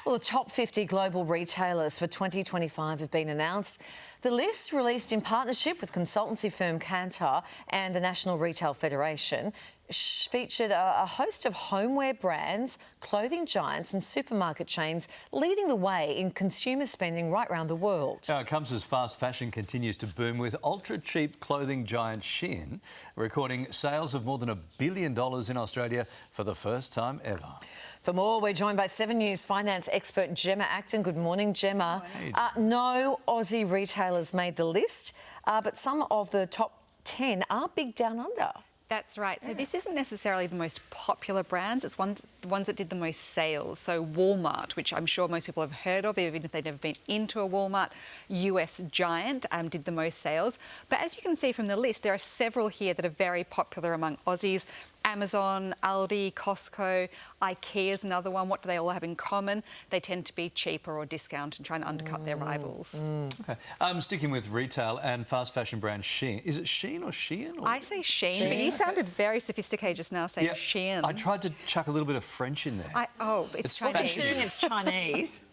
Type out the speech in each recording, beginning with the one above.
Well, the top 50 global retailers for 2025 have been announced. The list, released in partnership with consultancy firm Kantar and the National Retail Federation, featured a host of homeware brands, clothing giants and supermarket chains leading the way in consumer spending right around the world. Now, it comes as fast fashion continues to boom, with ultra-cheap clothing giant Shein recording sales of more than $1 billion in Australia for the first time ever. For more, we're joined by 7 News finance expert Gemma Acton. Good morning, Gemma. No Aussie retailers made the list, but some of the top 10 are big down under. That's right. So this isn't necessarily the most popular brands. It's the ones that did the most sales. So Walmart, which I'm sure most people have heard of, even if they've never been into a Walmart. US giant did the most sales. But as you can see from the list, there are several here that are very popular among Aussies. Amazon, Aldi, Costco, IKEA is another one. What do they all have in common? They tend to be cheaper or discount and trying to undercut their rivals. Okay. Sticking with retail and fast fashion brand Shein. Is it Shein or Shein? Or? I say Shein, but you sounded very sophisticated just now saying Shein. I tried to chuck a little bit of French in there. It's Chinese. Considering it's Chinese.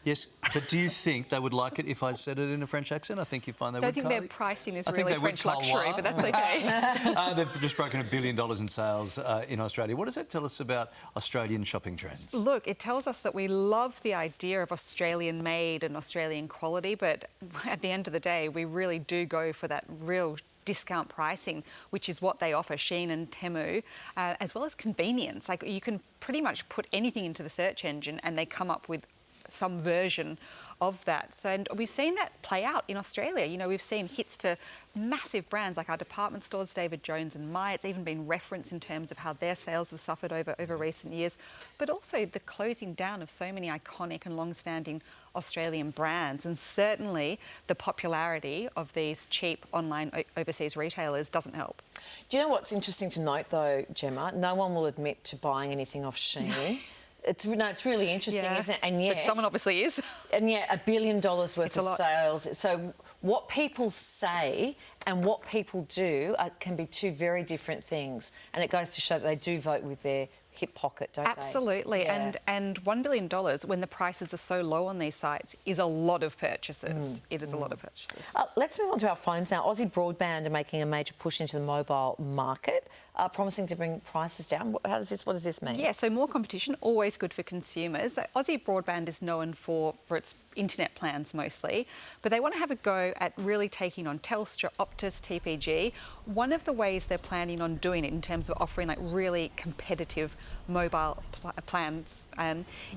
Yes, but do you think they would like it if I said it in a French accent? I think you find they would. I don't think their pricing is really French luxury, but that's okay. They've just broken $1 billion in sales in Australia. What does that tell us about Australian shopping trends? Look, it tells us that we love the idea of Australian-made and Australian quality, but at the end of the day, we really do go for that real discount pricing, which is what they offer, Shein and Temu, as well as convenience. Like, you can pretty much put anything into the search engine and they come up with some version of that. So, and we've seen that play out in Australia. You know, we've seen hits to massive brands like our department stores, David Jones and Myer. It's even been referenced in terms of how their sales have suffered over recent years, but also the closing down of so many iconic and long-standing Australian brands, and certainly the popularity of these cheap online overseas retailers doesn't help. Do you know what's interesting to note though, Gemma? No one will admit to buying anything off Shein. It's really interesting, isn't it? And yet, but someone obviously is. And yet, $1 billion worth of sales. So what people say and what people do can be two very different things. And it goes to show that they do vote with their hip pocket, don't Absolutely. they? Absolutely. And $1 billion, when the prices are so low on these sites, is a lot of purchases. It is a lot of purchases. Let's move on to our phones now. Aussie Broadband are making a major push into the mobile market, promising to bring prices down. What does this mean? Yeah, so more competition, always good for consumers. Aussie Broadband is known for its internet plans mostly, but they want to have a go at really taking on Telstra, Optus, TPG. One of the ways they're planning on doing it in terms of offering like really competitive mobile plans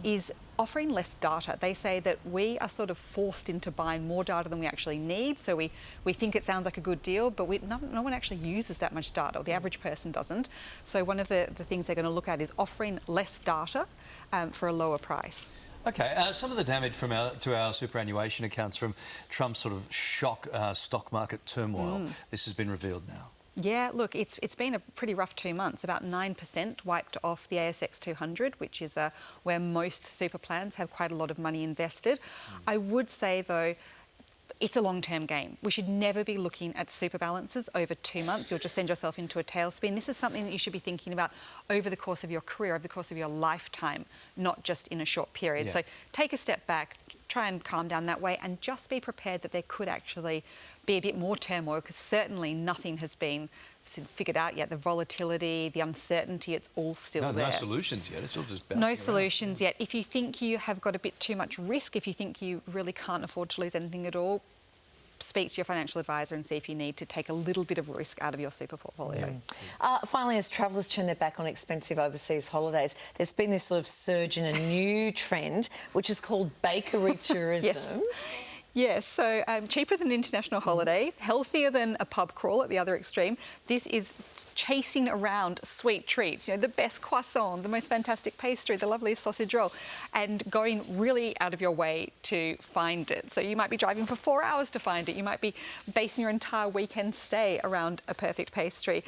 is offering less data. They say that we are sort of forced into buying more data than we actually need. So we think it sounds like a good deal, but no one actually uses that much data, or the average person doesn't. So one of the things they're going to look at is offering less data for a lower price. Okay, some of the damage to our superannuation accounts from Trump's sort of shock stock market turmoil, this has been revealed now. Yeah, look, it's been a pretty rough 2 months. About 9% wiped off the ASX 200, which is where most super plans have quite a lot of money invested. I would say, though, it's a long-term game. We should never be looking at super balances over 2 months. You'll just send yourself into a tailspin. This is something that you should be thinking about over the course of your career, over the course of your lifetime, not just in a short period. Yeah. So take a step back, try and calm down that way, and just be prepared that there could actually be a bit more turmoil, because certainly nothing has been figured out yet. The volatility, the uncertainty, it's all still there. No solutions yet. It's all just bouncing No solutions yet. If you think you have got a bit too much risk, if you think you really can't afford to lose anything at all, speak to your financial advisor and see if you need to take a little bit of risk out of your super portfolio. Finally, as travellers turn their back on expensive overseas holidays, there's been this sort of surge in a new trend, which is called bakery tourism. Yes. Yes, so cheaper than an international holiday, healthier than a pub crawl at the other extreme. This is chasing around sweet treats, you know, the best croissant, the most fantastic pastry, the loveliest sausage roll, and going really out of your way to find it. So you might be driving for 4 hours to find it. You might be basing your entire weekend stay around a perfect pastry.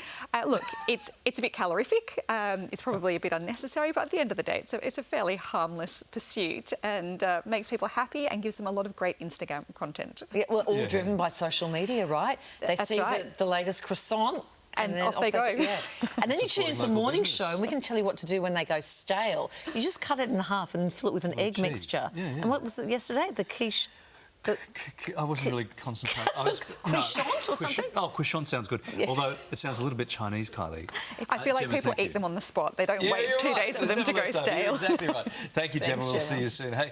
Look, it's a bit calorific. It's probably a bit unnecessary, but at the end of the day, it's a fairly harmless pursuit, and makes people happy and gives them a lot of great Instagram content. Yeah, well, all driven by social media, right? They see the latest croissant, And off they go. Yeah. And then you tune Supporting into the local morning business. show and we can tell you what to do when they go stale. You just cut it in half and fill it with an egg cheese. mixture. Yeah, yeah. And what was it yesterday? The quiche. I wasn't really concentrating. Croissant or something? Oh, croissant sounds good. Although it sounds a little bit Chinese, Kylie. I feel like Gemma, people thank eat you. them on the spot. They don't wait you're 2 right. days for There's them to never go left over. You're stale. exactly right. Thank you, Gemma. Thanks, We'll see Gemma. you soon. Hey.